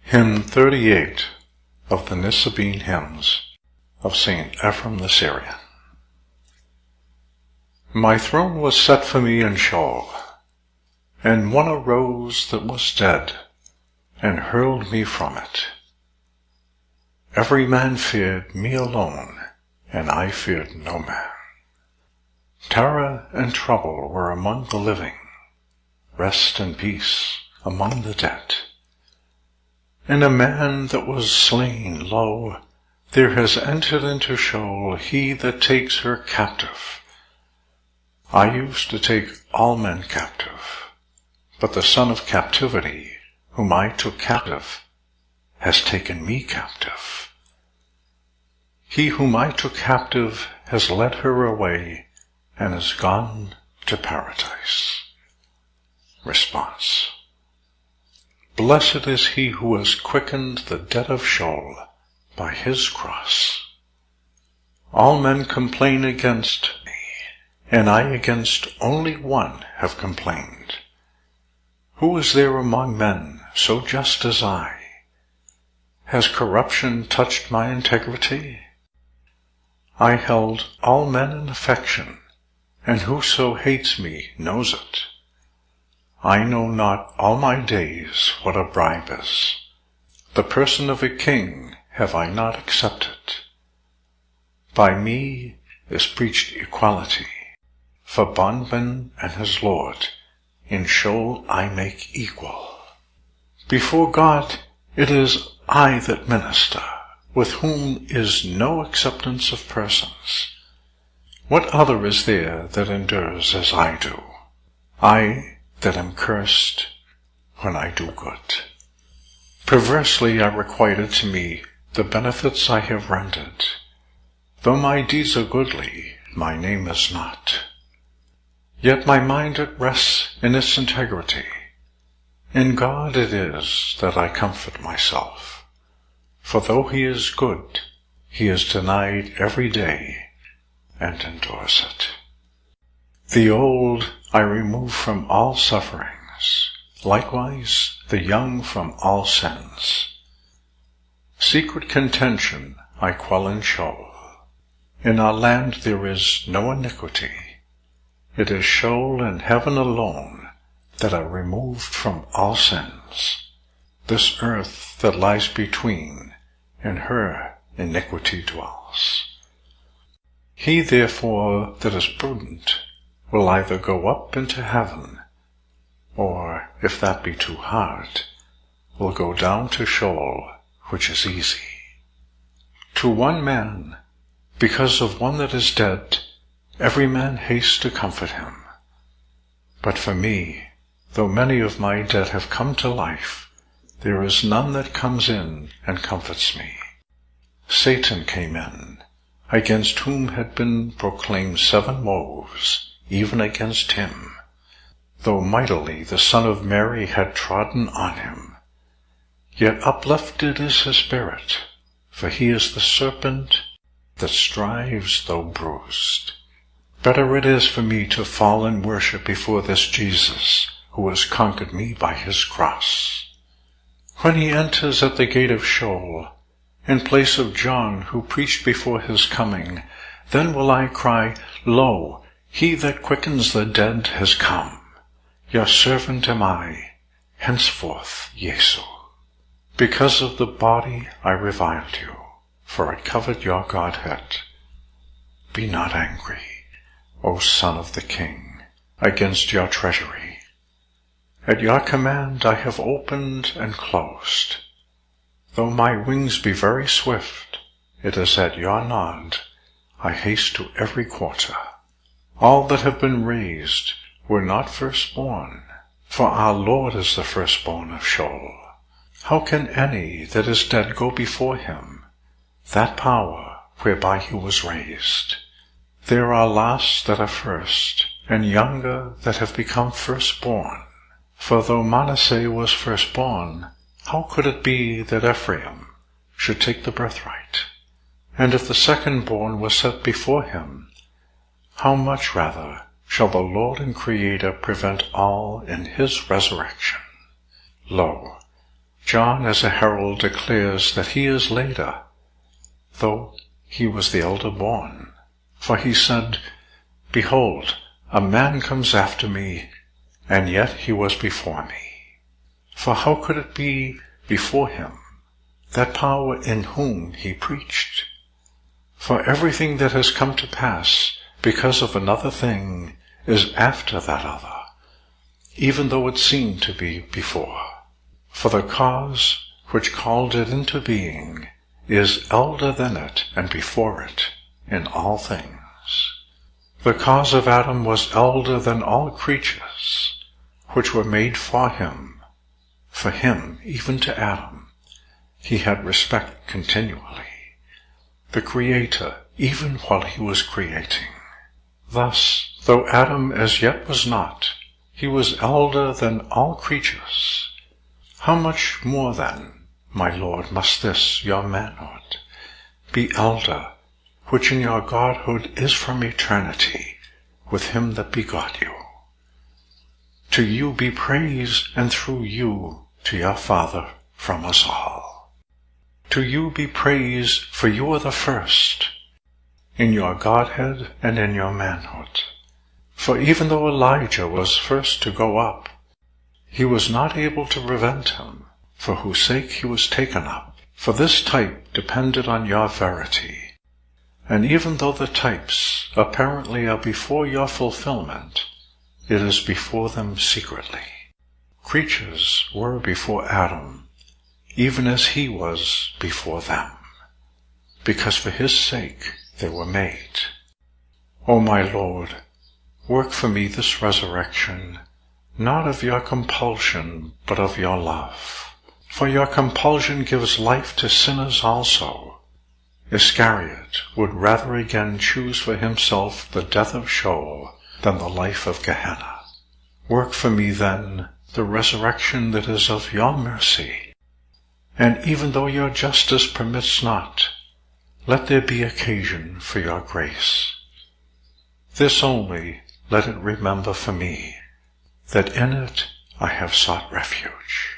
Hymn 38 of the Nisibene Hymns of St. Ephrem the Syrian. My throne was set for me in Sheol, and one arose that was dead, and hurled me from it. Every man feared me alone, and I feared no man. Terror and trouble were among the living, rest and peace among the dead. And a man that was slain, lo, there has entered into Sheol he that takes her captive. I used to take all men captive, but the son of captivity, whom I took captive, has taken me captive. He whom I took captive has led her away, and is gone to paradise. Response. Blessed is he who has quickened the dead of Sheol by his cross. All men complain against me, and I against only one have complained. Who is there among men so just as I? Has corruption touched my integrity? I held all men in affection, and whoso hates me knows it. I know not all my days what a bribe is. The person of a king have I not accepted. By me is preached equality. For bondman and his lord in Sheol I make equal. Before God it is I that minister, with whom is no acceptance of persons. What other is there that endures as I do? I that am cursed when I do good. Perversely are requited to me the benefits I have rendered. Though my deeds are goodly, my name is not. Yet my mind it rests in its integrity. In God it is that I comfort myself. For though he is good, he is denied every day, and endures it. The old I remove from all sufferings, likewise the young from all sins. Secret contention I quell in Sheol. In our land there is no iniquity. It is Sheol and heaven alone that are removed from all sins. This earth that lies between, in her iniquity dwells. He therefore that is prudent will either go up into heaven, or, if that be too hard, will go down to Sheol, which is easy. To one man, because of one that is dead, every man hastes to comfort him. But for me, though many of my dead have come to life, there is none that comes in and comforts me. Satan came in, against whom had been proclaimed 7 woes, even against him, though mightily the Son of Mary had trodden on him. Yet uplifted is his spirit, for he is the serpent that strives though bruised. Better it is for me to fall in worship before this Jesus, who has conquered me by his cross. When he enters at the gate of Sheol, in place of John, who preached before his coming, then will I cry, Lo, he that quickens the dead has come. Your servant am I, henceforth, Jesu. Because of the body I reviled you, for it covered your Godhead. Be not angry, O Son of the King, against your treasury. At your command I have opened and closed. Though my wings be very swift, it is at your nod I haste to every quarter. All that have been raised were not firstborn, for our Lord is the firstborn of Sheol. How can any that is dead go before him, that power whereby he was raised? There are last that are first, and younger that have become firstborn. For though Manasseh was firstborn, how could it be that Ephraim should take the birthright? And if the secondborn was set before him, how much rather shall the Lord and Creator prevent all in his resurrection? Lo, John as a herald declares that he is later, though he was the elder born. For he said, Behold, a man comes after me, and yet he was before me. For how could it be before him, that power in whom he preached? For everything that has come to pass because of another thing is after that other, even though it seemed to be before. For the cause which called it into being is elder than it and before it in all things. The cause of Adam was elder than all creatures, which were made for him. For him, even to Adam, he had respect continually, the Creator, even while he was creating. Thus, though Adam as yet was not, he was elder than all creatures. How much more then, my Lord, must this, your manhood, be elder, which in your godhood is from eternity, with him that begot you? To you be praise, and through you to your Father from us all. To you be praise, for you are the first, in your Godhead and in your manhood. For even though Elijah was first to go up, he was not able to prevent him, for whose sake he was taken up. For this type depended on your verity. And even though the types apparently are before your fulfillment, it is before them secretly. Creatures were before Adam, even as he was before them, because for his sake they were made. O my Lord, work for me this resurrection, not of your compulsion, but of your love. For your compulsion gives life to sinners also. Iscariot would rather again choose for himself the death of Sheol than the life of Gehenna. Work for me then the resurrection that is of your mercy. And even though your justice permits not, let there be occasion for your grace. This only let it remember for me, that in it I have sought refuge.